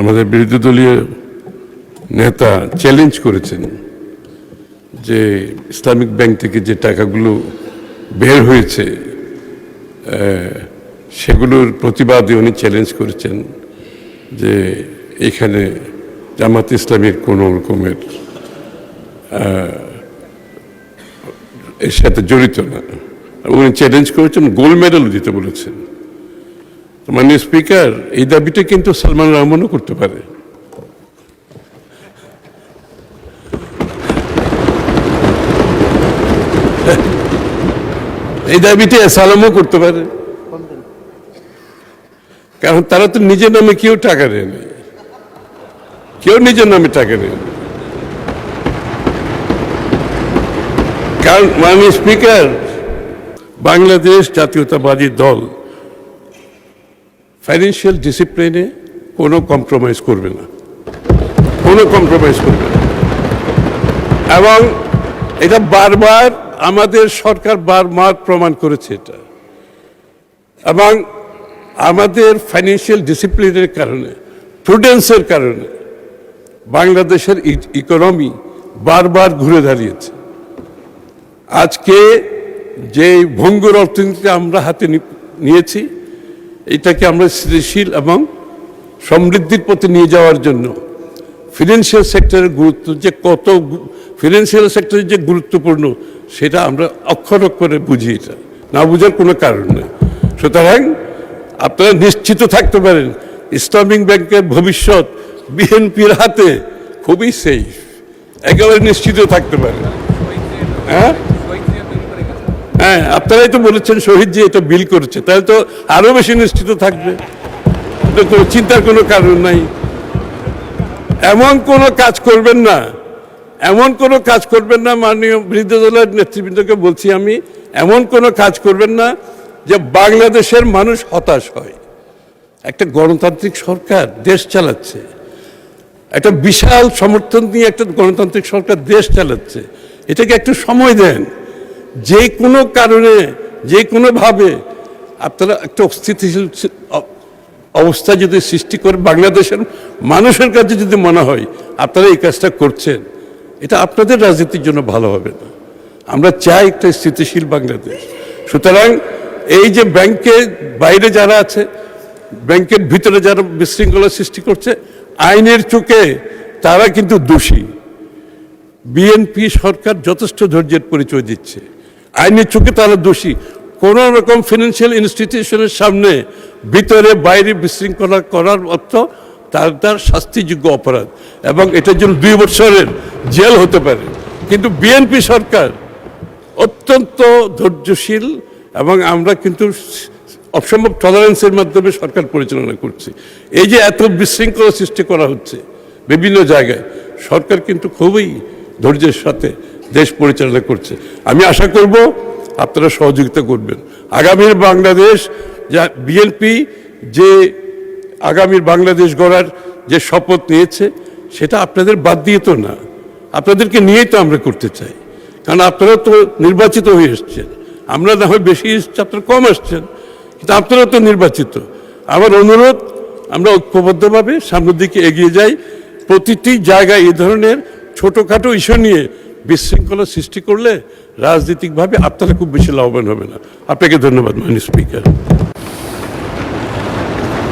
আমাদের বিরোধী দলীয় নেতা চ্যালেঞ্জ করেছেন যে ইসলামিক ব্যাংক থেকে যে টাকাগুলো বের হয়েছে সেগুলোর প্রতিবাদে উনি চ্যালেঞ্জ করেছেন যে এখানে জামাত ইসলামের কোনো রকমের এর সাথে জড়িত না। উনি চ্যালেঞ্জ করেছেন, গোল্ড মেডেল দিতে বলেছেন। মাননীয় স্পিকার, এই দাবিটা কিন্তু সালমান রহমানও করতে পারে। এই দাবিটা সালামও করতে পারে, কারণ তারা তো নিজের নামে কেউ টাকা নেয়নি, কেউ নিজের নামে টাকা নেয়নি। কারণ মাননীয় স্পিকার, বাংলাদেশ জাতীয়তাবাদী দল ফাইন্যান্সিয়াল ডিসিপ্লিনে কোনো কম্প্রোমাইজ করবে না, কোনো কম্প্রোমাইজ করবে না। এবং এটা বারবার আমাদের সরকার বারবার প্রমাণ করেছে এটা। এবং আমাদের ফাইন্যান্সিয়াল ডিসিপ্লিনের কারণে, প্রুডেন্সের কারণে বাংলাদেশের ইকোনমি বারবার ঘুরে দাঁড়িয়েছে। আজকে যে ভঙ্গুর অর্থনীতি আমরা হাতে নিয়েছি, এটাকে আমরা স্থিতিশীল এবং সমৃদ্ধির পথে নিয়ে যাওয়ার জন্য ফিনান্সিয়াল সেক্টরের গুরুত্ব যে কত, ফিনান্সিয়াল সেক্টরের যে গুরুত্বপূর্ণ, সেটা আমরা অক্ষর অক্ষরে বুঝি। এটা না বুঝার কোনো কারণ নেই। সুতরাং আপনারা নিশ্চিত থাকতে পারেন, ইসলামিক ব্যাংকের ভবিষ্যৎ বিএনপির হাতে খুবই সেফ, একেবারে নিশ্চিত থাকতে পারেন। হ্যাঁ হ্যাঁ, আপনারাই তো বলেছেন শহীদ যে এটা বিল করেছে, তাহলে তো আরো বেশি নিশ্চিত থাকবে, কোনো চিন্তার কোনো কারণ নাই। এমন কোনো কাজ করবেন না, এমন কোনো কাজ করবেন না, মাননীয় বিরোধী দলের নেতৃবৃন্দকে বলছি আমি, এমন কোনো কাজ করবেন না যে বাংলাদেশের মানুষ হতাশ হয়। একটা গণতান্ত্রিক সরকার দেশ চালাচ্ছে, একটা বিশাল সমর্থন নিয়ে একটা গণতান্ত্রিক সরকার দেশ চালাচ্ছে, এটাকে একটু সময় দেন। যে কোনো কারণে, যে কোনোভাবে আপনারা একটা অস্থিতিশীল অবস্থা যদি সৃষ্টি করে বাংলাদেশের মানুষের কাছে যদি মনে হয় আপনারা এই কাজটা করছেন, এটা আপনাদের রাজনীতির জন্য ভালো হবে না। আমরা চাই একটা স্থিতিশীল বাংলাদেশ। সুতরাং এই যে ব্যাংকের বাইরে যারা আছে, ব্যাংকের ভিতরে যারা বিশৃঙ্খলা সৃষ্টি করছে, আইনের চোখে তারা কিন্তু দোষী। বিএনপি সরকার যথেষ্ট ধৈর্যের পরিচয় দিচ্ছে, আইনের চোখে তারা দোষী। কোন রকম ফিনান্সিয়াল ইনস্টিটিউশনের সামনে ভিতরে বাইরে বিশৃঙ্খলা করার অর্থ তার শাস্তিযোগ্য অপরাধ, এবং এটার জন্য 2 বছরের জেল হতে পারে। কিন্তু বিএনপি সরকার অত্যন্ত ধৈর্যশীল, এবং আমরা কিন্তু অসম্ভব টলারেন্সের মাধ্যমে সরকার পরিচালনা করছি। এই যে এত বিশৃঙ্খলা সৃষ্টি করা হচ্ছে বিভিন্ন জায়গায়, সরকার কিন্তু খুবই ধৈর্যের সাথে দেশ পরিচালনা করছে। আমি আশা করব আপনারা সহযোগিতা করবেন। আগামীর বাংলাদেশ, যা বিএনপি যে আগামীর বাংলাদেশ গড়ার যে শপথ নিয়েছে, সেটা আপনাদের বাদ দিয়ে তো না, আপনাদেরকে নিয়েই তো আমরা করতে চাই। কারণ আপনারা তো নির্বাচিত হয়ে এসছেন, আমরা না হয় বেশি এসছি, আপনারা কম আসছেন, কিন্তু আপনারা তো নির্বাচিত। আমার অনুরোধ, আমরা ঐক্যবদ্ধভাবে সামনের দিকে এগিয়ে যাই। প্রতিটি জায়গায় এই ধরনের ছোটোখাটো ইস্যু নিয়ে বিশৃঙ্খলা সৃষ্টি করলে রাজনৈতিকভাবে আপনারা খুব বেশি লাভবান হবে না। আপনাকে ধন্যবাদ মাননীয় স্পিকার।